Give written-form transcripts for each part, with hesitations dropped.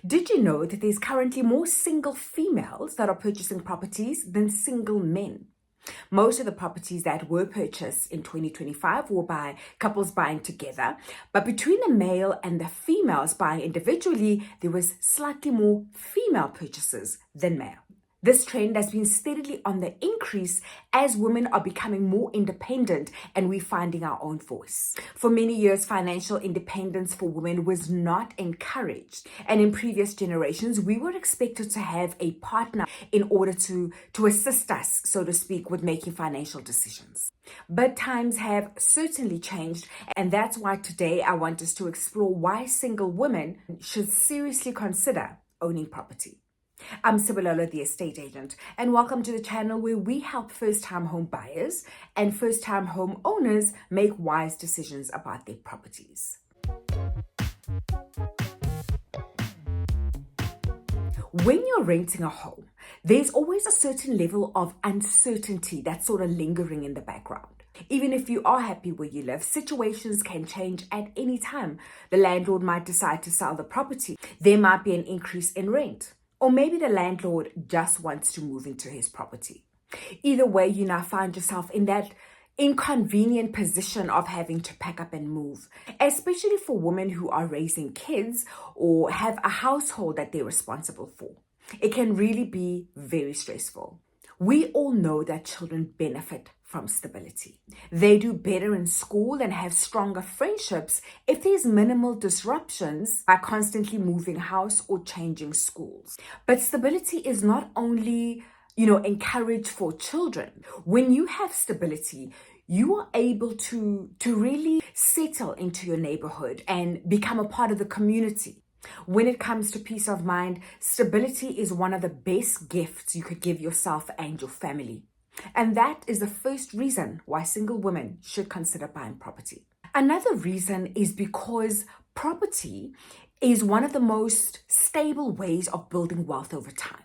Did you know that there's currently more single females that are purchasing properties than single men? Most of the properties that were purchased in 2025 were by couples buying together, but between the male and the females buying individually, there was slightly more female purchases than male. This trend has been steadily on the increase as women are becoming more independent and we're finding our own voice. For many years, financial independence for women was not encouraged. And in previous generations, we were expected to have a partner in order to assist us, so to speak, with making financial decisions. But times have certainly changed, and that's why today I want us to explore why single women should seriously consider owning property. I'm Sibalolo, the estate agent, and welcome to the channel where we help first-time home buyers and first-time home owners make wise decisions about their properties. When you're renting a home, there's always a certain level of uncertainty that's sort of lingering in the background. Even if you are happy where you live, situations can change at any time. The landlord might decide to sell the property. There might be an increase in rent. Or maybe the landlord just wants to move into his property. Either way, you now find yourself in that inconvenient position of having to pack up and move, especially for women who are raising kids or have a household that they're responsible for. It can really be very stressful. We all know that children benefit from stability. They do better in school and have stronger friendships if there's minimal disruptions by constantly moving house or changing schools. But stability is not only, encouraged for children. When you have stability, you are able to really settle into your neighborhood and become a part of the community. When it comes to peace of mind, stability is one of the best gifts you could give yourself and your family. And that is the first reason why single women should consider buying property. Another reason is because property is one of the most stable ways of building wealth over time.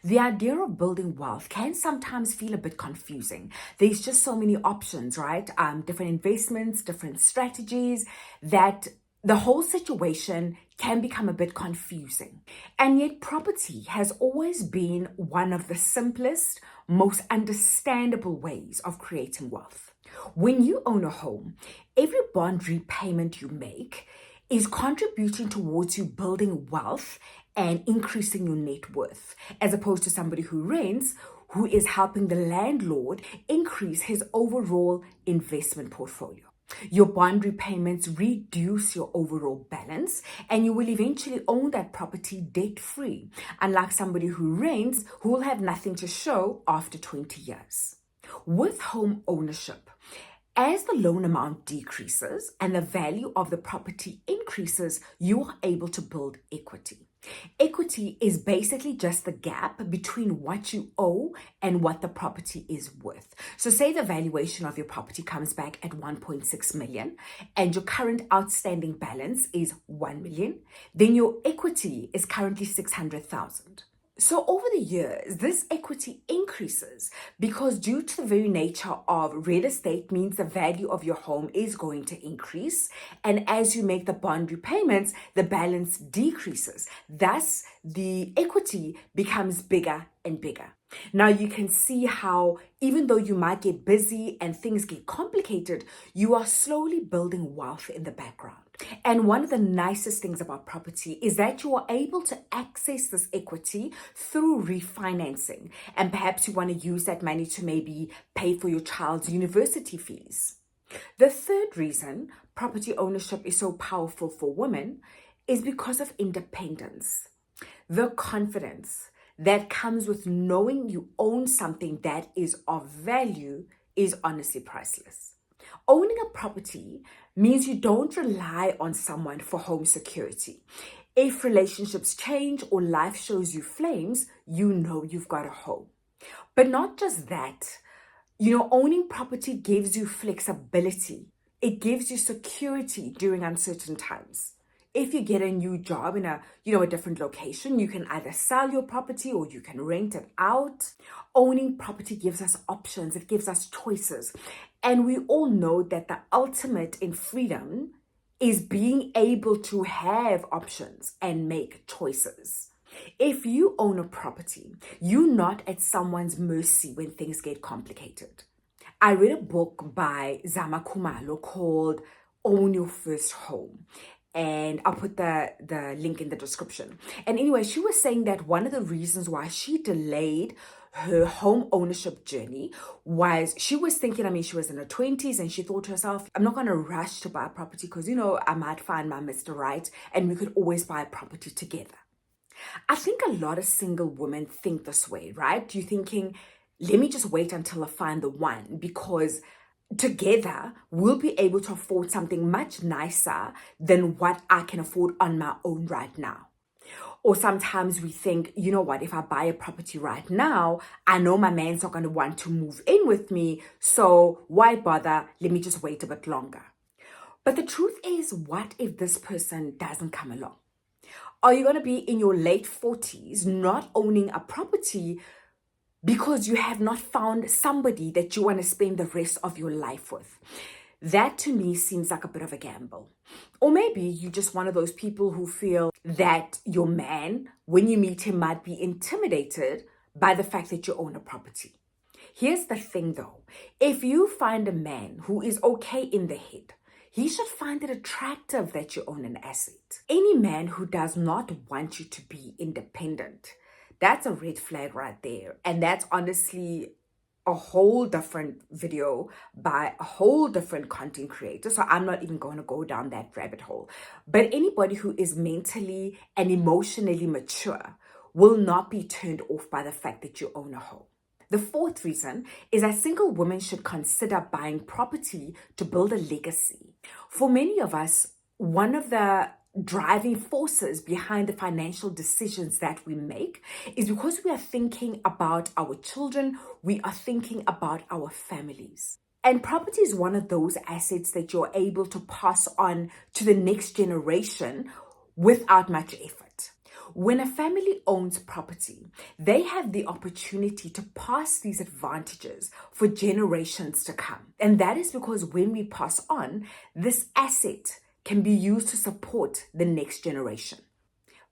The idea of building wealth can sometimes feel a bit confusing. There's just so many options, right? Different investments, different strategies that the whole situation can become a bit confusing. And yet property has always been one of the simplest, most understandable ways of creating wealth. When you own a home, every bond repayment you make is contributing towards you building wealth and increasing your net worth, as opposed to somebody who rents, who is helping the landlord increase his overall investment portfolio. Your bond repayments reduce your overall balance and you will eventually own that property debt-free, unlike somebody who rents, who will have nothing to show after 20 years. With home ownership, as the loan amount decreases and the value of the property increases, you are able to build equity. Equity is basically just the gap between what you owe and what the property is worth. So say the valuation of your property comes back at 1.6 million and your current outstanding balance is 1 million, then your equity is currently 600,000. So over the years, this equity increases because due to the very nature of real estate means the value of your home is going to increase. And as you make the bond repayments, the balance decreases. Thus, the equity becomes bigger and bigger. Now you can see how even though you might get busy and things get complicated, you are slowly building wealth in the background. And one of the nicest things about property is that you are able to access this equity through refinancing. And perhaps you want to use that money to maybe pay for your child's university fees. The third reason property ownership is so powerful for women is because of independence. The confidence that comes with knowing you own something that is of value is honestly priceless. Owning a property means you don't rely on someone for home security. If relationships change or life shows you flames, you know you've got a home. But not just that, owning property gives you flexibility. It gives you security during uncertain times. If you get a new job in a different location, you can either sell your property or you can rent it out. Owning property gives us options. It gives us choices. And we all know that the ultimate in freedom is being able to have options and make choices. If you own a property, you're not at someone's mercy when things get complicated. I read a book by Khumalo called Own Your First Home. And I'll put the link in the description. And anyway, she was saying that one of the reasons why she delayed her home ownership journey was she was thinking, she was in her 20s and she thought to herself, I'm not going to rush to buy a property because, I might find my Mr. Right and we could always buy a property together. I think a lot of single women think this way, right? You're thinking, let me just wait until I find the one because together we'll be able to afford something much nicer than what I can afford on my own right now. Or sometimes we think, you know what, if I buy a property right now, I know my man's not going to want to move in with me, so why bother? Let me just wait a bit longer. But the truth is, what if this person doesn't come along? Are you going to be in your late 40s not owning a property because you have not found somebody that you want to spend the rest of your life with? That to me seems like a bit of a gamble. Or maybe you're just one of those people who feel that your man, when you meet him, might be intimidated by the fact that you own a property. Here's the thing though, if you find a man who is okay in the head, he should find it attractive that you own an asset. Any man who does not want you to be independent, that's a red flag right there. And that's honestly a whole different video by a whole different content creator. So I'm not even going to go down that rabbit hole. But anybody who is mentally and emotionally mature will not be turned off by the fact that you own a home. The fourth reason is that single women should consider buying property to build a legacy. For many of us, one of the driving forces behind the financial decisions that we make is because we are thinking about our children, we are thinking about our families. And property is one of those assets that you're able to pass on to the next generation without much effort. When a family owns property, they have the opportunity to pass these advantages for generations to come. And that is because when we pass on, this asset can be used to support the next generation.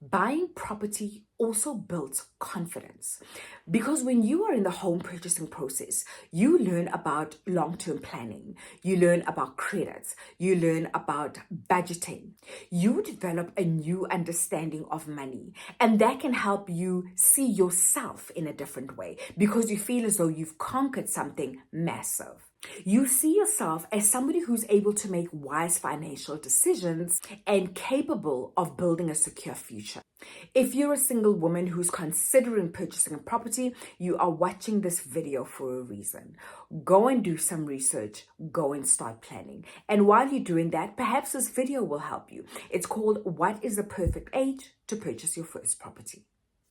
Buying property also builds confidence because when you are in the home purchasing process, you learn about long-term planning, you learn about credits, you learn about budgeting. You develop a new understanding of money, and that can help you see yourself in a different way because you feel as though you've conquered something massive. You see yourself as somebody who's able to make wise financial decisions and capable of building a secure future. If you're a single woman who's considering purchasing a property, you are watching this video for a reason. Go and do some research, go and start planning. And while you're doing that, perhaps this video will help you. It's called What is the Perfect Age to Purchase Your First Property?